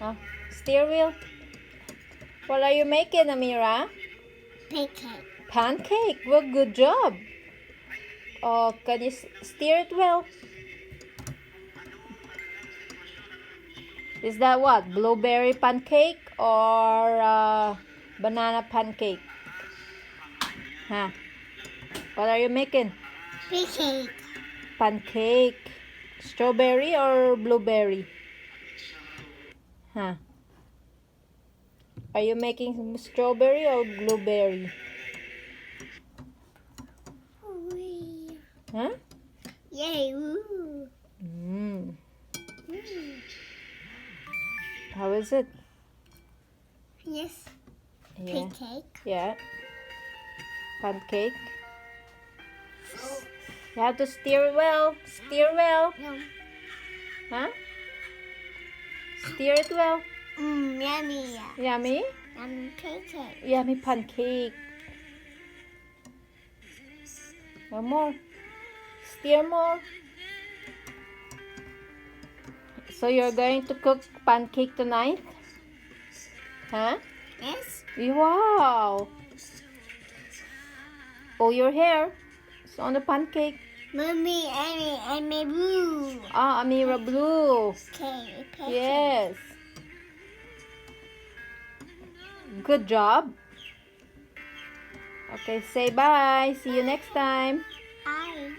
Oh, steer wheel. What are you making, Ameira? Pancake. Pancake. Well, good job. Oh, can you steer it well? Is that what? Blueberry pancake or banana pancake? Huh? What are you making? Pancake. Pancake. Strawberry or blueberry? Huh? Are you making strawberry or blueberry? Wee. Huh? Yay. Woo. Mm. Mm. How is it? Yes. Yeah. Pancake. Yeah. Pancake. You have to steer well. Steer well. No. Huh? Steer it well. Yummy. Yummy? Yummy pancake. Yummy pancake. One more. Steer more. So you're going to cook pancake tonight? Huh? Yes. Wow. Oh, your hair. It's on the pancake. Mommy, Amy, blue. Ah, Ameira blue. Okay, pancake. Yes. Good job. Okay, say bye. See you next time. Bye.